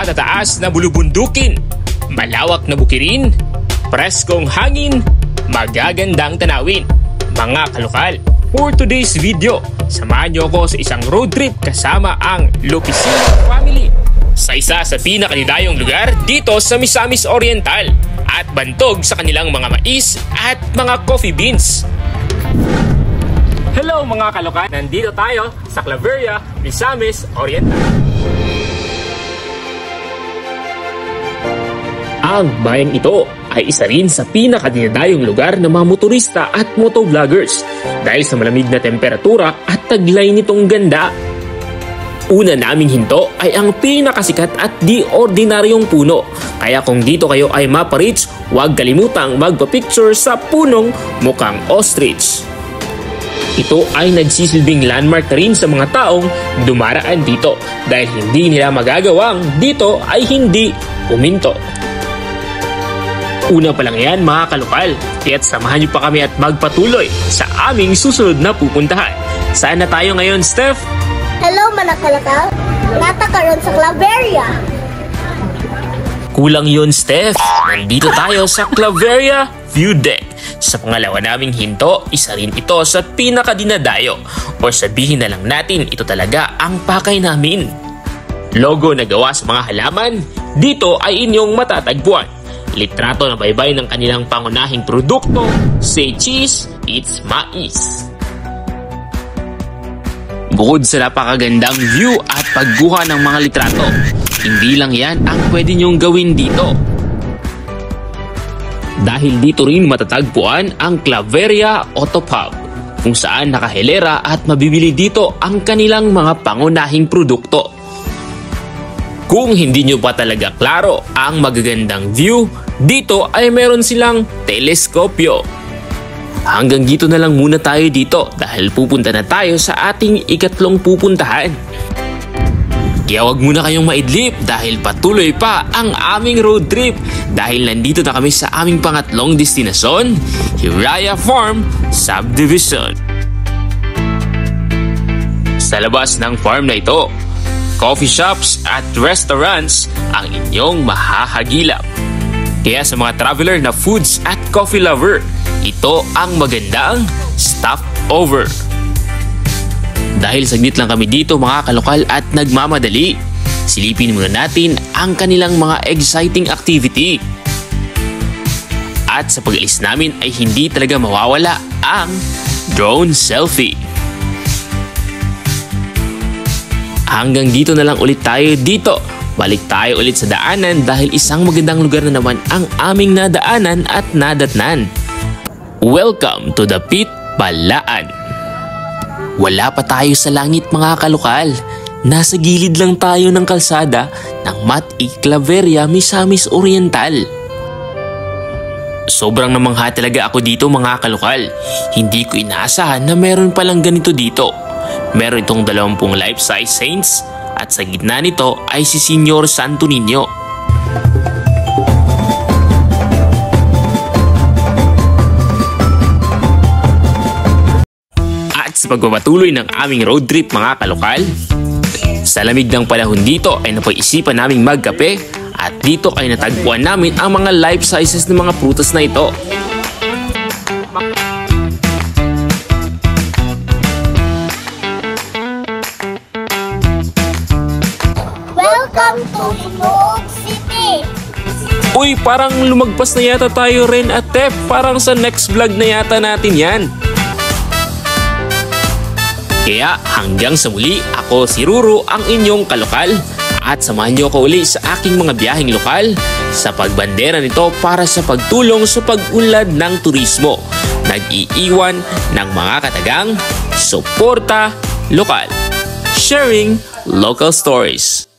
matataas na bulubundukin, malawak na bukirin, preskong hangin, magagandang tanawin. Mga kalokal, for today's video, samahan niyo ako sa isang road trip kasama ang Lopicino family sa isa sa pinakadidayong lugar dito sa Misamis Oriental at bantog sa kanilang mga mais at mga coffee beans. Hello mga kalokal! Nandito tayo sa Claveria, Misamis Oriental. Ang bayang ito ay isa rin sa pinakadinadayong lugar ng mga motorista at motovloggers dahil sa malamig na temperatura at taglay nitong ganda. Una naming hinto ay ang pinakasikat at di ordinaryong puno. Kaya kung dito kayo ay maparich, huwag kalimutang magpa-picture sa punong mukhang ostrich. Ito ay nagsisilbing landmark na rin sa mga taong dumaraan dito dahil hindi nila magagawang dito ay hindi uminto. Una pa lang yan mga kalokal, kaya't samahan niyo pa kami at magpatuloy sa aming susunod na pupuntahan. Saan na tayo ngayon, Steph? Hello mga kalokal, natakaroon sa Claveria. Kulang yun, Steph. Nandito tayo sa Claveria View Deck. Sa pangalawa naming hinto, isa rin ito sa pinakadinadayo. O sabihin na lang natin, ito talaga ang pakay namin. Logo na gawa sa mga halaman, dito ay inyong matatagpuan. Litrato na baybay ng kanilang pangunahing produkto, say cheese, it's mais. Bukod sa napakagandang view at pagguha ng mga litrato, hindi lang yan ang pwede nyong gawin dito. Dahil dito rin matatagpuan ang Claveria Auto Pub, kung saan nakahilera at mabibili dito ang kanilang mga pangunahing produkto. Kung hindi nyo pa talaga klaro ang magagandang view, dito ay meron silang teleskopyo. Hanggang dito na lang muna tayo dito dahil pupunta na tayo sa ating ikatlong pupuntahan. Kaya wag muna kayong maidlip dahil patuloy pa ang aming road trip dahil nandito na kami sa aming pangatlong destinasyon, Hiraya Farm Subdivision. Sa labas ng farm na ito, coffee shops at restaurants ang inyong mahahagilap. Kaya sa mga traveler na foods at coffee lover, ito ang magandang stopover. Dahil saglit lang kami dito mga kalokal at nagmamadali, silipin muna natin ang kanilang mga exciting activity. At sa pag-alis namin ay hindi talaga mawawala ang drone selfie. Hanggang dito na lang ulit tayo dito. Balik tayo ulit sa daanan dahil isang magandang lugar na naman ang aming nadaanan at nadatnan. Welcome to the Pit Balaan. Wala pa tayo sa langit mga kalokal. Nasa gilid lang tayo ng kalsada ng Mat-I Claveria, Misamis Oriental. Sobrang namangha talaga ako dito mga kalokal. Hindi ko inaasahan na meron palang ganito dito. Meron itong 20 life-size saints at sa gitna nito ay si Señor Santo Niño. At sa pagpapatuloy ng aming road trip mga kalokal, sa lamig ng panahon dito ay napag-isipan naming magkape at dito ay natagpuan namin ang mga life sizes ng mga prutas na ito. Welcome to Sunog City! Uy, parang lumagpas na yata tayo rin at Tep. Parang sa next vlog na yata natin yan. Kaya hanggang sa muli, ako si Ruru ang inyong kalokal. At samahan niyo ako uli sa aking mga biyaheng lokal sa pagbandera nito para sa pagtulong sa pag-unlad ng turismo. Nag-iiwan ng mga katagang, suporta lokal, sharing local stories.